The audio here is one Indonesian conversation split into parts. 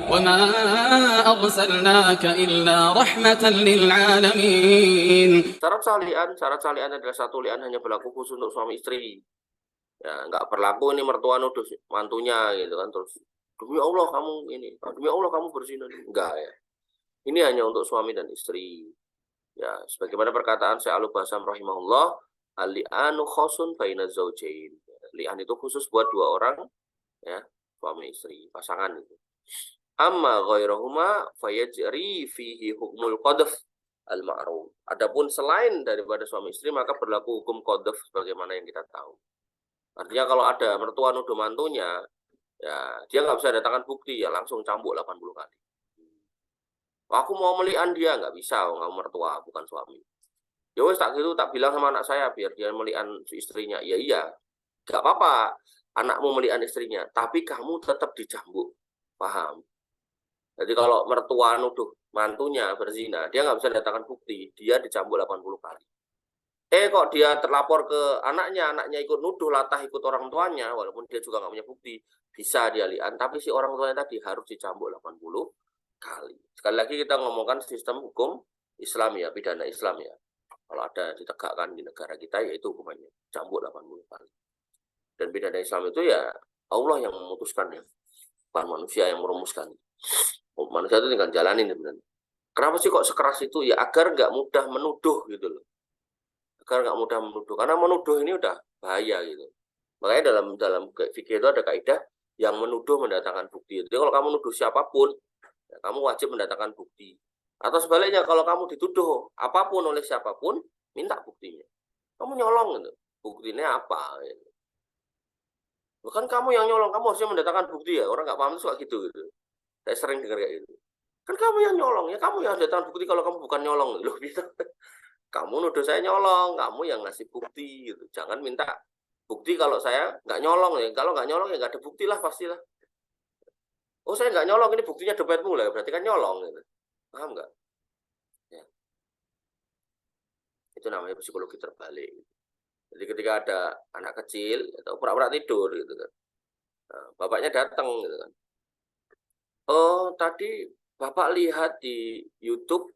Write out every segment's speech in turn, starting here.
وما أرسلناك إلا رحمة للعالمين. Syarat salian adalah satu lian hanya berlaku khusus untuk suami istri. Ya, nggak berlaku ini mertua nuduh mantunya gitu kan, terus demi Allah kamu ini, demi Allah kamu berzina. Enggak ya. Ini hanya untuk suami dan istri. Ya, sebagaimana perkataan Syekh Al-Basam rahimahullah, al-li'anu khosun baina zaujain. Li'an itu khusus buat dua orang, ya, suami istri, pasangan itu. Amma ghairahuma fayajri fihi hukmul qadhf al-ma'ruf. Adapun selain daripada suami istri maka berlaku hukum qadhf sebagaimana yang kita tahu. Artinya kalau ada mertua nuduh mantunya, ya dia nggak bisa datangkan bukti, ya langsung cambuk 80 kali. Aku mau melian dia, nggak bisa, nggak mertua, bukan suami. Ya wes tak gitu, tak bilang sama anak saya biar dia melian istrinya. Ya iya, nggak apa-apa, anakmu melian istrinya, tapi kamu tetap dicambuk, paham? Jadi kalau mertua nuduh mantunya berzina, dia nggak bisa datangkan bukti, dia dicambuk 80 kali. Kok dia terlapor ke anaknya ikut nuduh latah ikut orang tuanya, walaupun dia juga nggak punya bukti, bisa dia lian, tapi si orang tuanya tadi harus dicambuk 80 kali. Sekali lagi kita ngomongkan sistem hukum Islam ya, pidana Islam ya. Kalau ada ditegakkan di negara kita, yaitu hukumannya cambuk 80 kali. Dan pidana Islam itu ya Allah yang memutuskan ya, bukan manusia yang merumuskan. Manusia itu tinggal jalanin sebenarnya. Kenapa sih kok sekeras itu? Ya agar nggak mudah menuduh gitu loh. Agar nggak mudah menuduh. Karena menuduh ini udah bahaya gitu. Makanya dalam fikih itu ada kaidah yang menuduh mendatangkan bukti. Jadi kalau kamu menuduh siapapun, ya, kamu wajib mendatangkan bukti. Atau sebaliknya kalau kamu dituduh apapun oleh siapapun, minta buktinya. Kamu nyolong gitu. Buktinya apa? Gitu. Bukan kamu yang nyolong, kamu harusnya mendatangkan bukti ya. Orang nggak paham suka gitu. Saya sering dengar kayak gitu. Kan kamu yang nyolong, ya kamu yang datang bukti kalau kamu bukan nyolong. Loh gitu. Kamu nuduh saya nyolong, kamu yang ngasih bukti gitu. Jangan minta bukti kalau saya nggak nyolong ya. Kalau nggak nyolong ya nggak ada bukti lah pastilah. Oh saya nggak nyolong, ini buktinya dompetmu lah. Berarti kan nyolong gitu. Paham nggak? Ya. Itu namanya psikologi terbalik. Jadi ketika ada anak kecil atau pura-pura tidur gitu kan. Nah, bapaknya datang gitu kan. Oh tadi bapak lihat di YouTube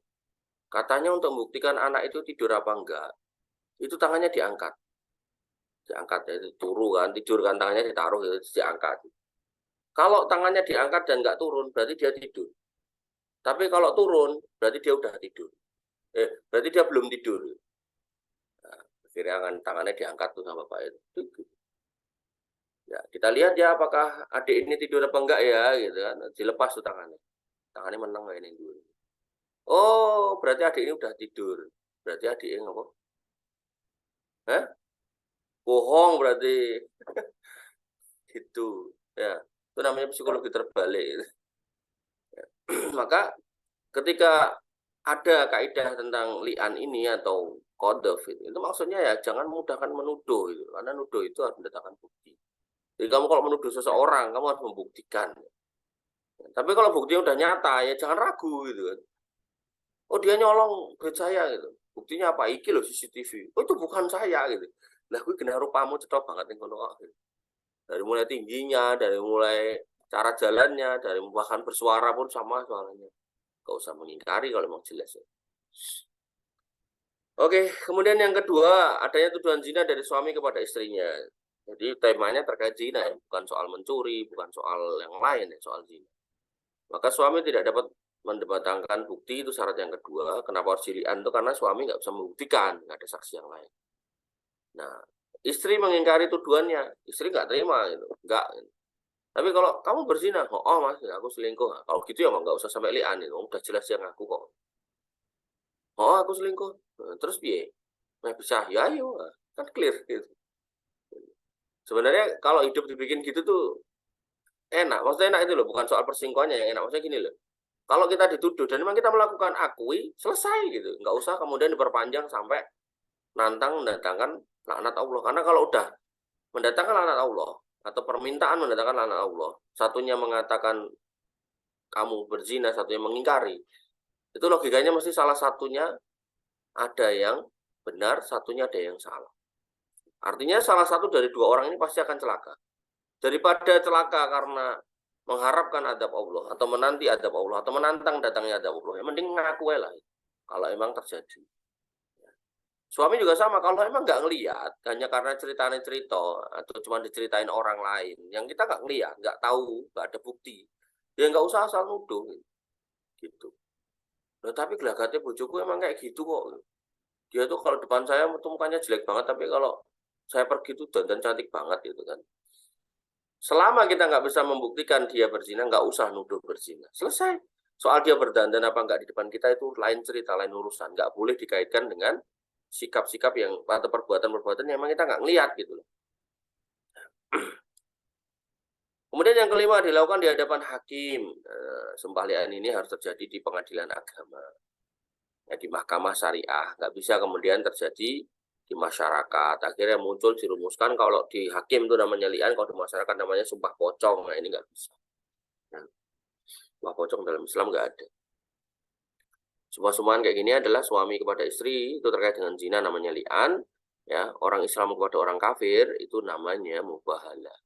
katanya untuk membuktikan anak itu tidur apa enggak, itu tangannya diangkat. Diangkat ya, itu turu kan, tidur kan tangannya ditaruh gitu, diangkat. Kalau tangannya diangkat dan enggak turun, berarti dia tidur. Tapi kalau turun, berarti dia udah tidur. Berarti dia belum tidur. Nah, akhirnya kan tangannya diangkat tuh sama bapak itu. Ya, kita lihat ya apakah adik ini tidur apa enggak ya, gitu kan. Dilepas tuh tangannya. Tangannya menang kayak ini dulu. Oh, berarti adik ini udah tidur. Berarti adik ini apa? Hah? Bohong berarti. Gitu. Ya, itu namanya psikologi terbalik. Maka ketika ada kaidah tentang li'an ini atau qadhaf itu maksudnya ya jangan mudahkan menuduh gitu. Karena nuduh itu harus mendatangkan bukti. Jadi kamu kalau menuduh seseorang, kamu harus membuktikan. Tapi kalau buktinya udah nyata, ya jangan ragu gitu kan. Oh dia nyolong duit saya gitu. Buktinya apa? Iki loh CCTV. Oh itu bukan saya gitu. Lah gue kena rupamu cetok banget ning kono gitu. Dari mulai tingginya, dari mulai cara jalannya, dari bahkan bersuara pun sama suaranya. Gak usah mengingkari kalau memang jelas ya. Oke, kemudian yang kedua, adanya tuduhan zina dari suami kepada istrinya. Jadi temanya terkait zina ya, bukan soal mencuri, bukan soal yang lain ya, soal zina. Maka suami tidak dapat mendatangkan bukti, itu syarat yang kedua. Kenapa harus jilian itu? Karena suami nggak bisa membuktikan, nggak ada saksi yang lain. Nah, istri mengingkari tuduhannya, istri nggak terima gitu, nggak. Tapi kalau kamu berzina, oh mas, aku selingkuh. Kalau gitu ya nggak usah sampai lian itu, udah jelas yang aku kok. Oh aku selingkuh, terus piye? Nah bisa, ya ayo, kan clear gitu. Sebenarnya kalau hidup dibikin gitu tuh enak, maksudnya enak itu loh, bukan soal persingkuhannya yang enak, maksudnya gini loh. Kalau kita dituduh dan memang kita melakukan akui, selesai gitu. Nggak usah kemudian diperpanjang sampai nantang mendatangkan laknat Allah. Karena kalau udah mendatangkan laknat Allah, atau permintaan mendatangkan laknat Allah, satunya mengatakan kamu berzina, satunya mengingkari, itu logikanya mesti salah satunya ada yang benar, satunya ada yang salah. Artinya salah satu dari dua orang ini pasti akan celaka. Daripada celaka karena mengharapkan adab Allah atau menanti adab Allah atau menantang datangnya adab Allah, ya mending ngaku lah kalau emang terjadi. Suami juga sama, kalau emang nggak ngelihat, hanya karena ceritanya cerita atau cuma diceritain orang lain, yang kita nggak ngelihat, nggak tahu, nggak ada bukti, ya nggak usah asal nuduh, gitu. Nah, tapi gelagatnya bojoku emang kayak gitu kok. Dia tuh kalau depan saya tuh mukanya jelek banget, tapi kalau saya pergi tuh dandan cantik banget gitu kan. Selama kita nggak bisa membuktikan dia berzina, nggak usah nuduh berzina. Selesai. Soal dia berdandan apa nggak di depan kita itu lain cerita, lain urusan. Nggak boleh dikaitkan dengan sikap-sikap yang atau perbuatan-perbuatan yang memang kita nggak ngelihat gitu loh. Kemudian yang kelima dilakukan di hadapan hakim. Sumpah li'an ini harus terjadi di pengadilan agama. Ya, di mahkamah syariah. Nggak bisa kemudian terjadi di masyarakat. Akhirnya muncul dirumuskan kalau di hakim itu namanya li'an, kalau di masyarakat namanya sumpah pocong. Nah ini nggak bisa. Nah, sumpah pocong dalam Islam nggak ada. Sumpah-sumpahan kayak gini adalah suami kepada istri itu terkait dengan zina namanya li'an, ya orang Islam kepada orang kafir itu namanya mubahalah.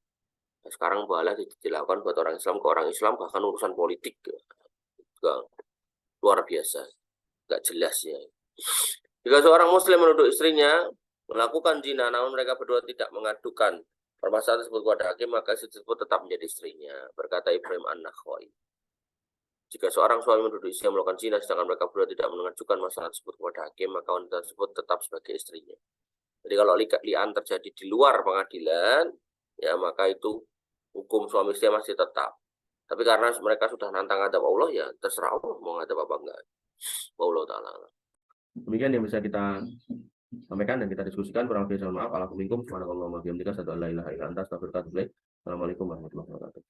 Nah, sekarang mubahalah dilakukan buat orang Islam ke orang Islam, bahkan urusan politik juga luar biasa, nggak jelas ya. Jika seorang Muslim menuduh istrinya melakukan zina, namun mereka berdua tidak mengadukan permasalahan tersebut kepada hakim, maka istri tersebut tetap menjadi istrinya, berkata Ibrahim An-Nakhai. Jika seorang suami menuduh istri melakukan zina sedangkan mereka berdua tidak mengajukan masalah tersebut kepada hakim, maka wanita tersebut tetap sebagai istrinya. Jadi kalau li'an terjadi di luar pengadilan, ya maka itu hukum suami istri masih tetap. Tapi karena mereka sudah nantang adab Allah, ya terserah Allah mau ngadab apa enggak. Allah Ta'ala. Demikian yang bisa kita sampaikan dan kita diskusikan. Kurang lebih mohon maaf. Assalamualaikum warahmatullahi wabarakatuh. Assalamualaikum warahmatullahi wabarakatuh.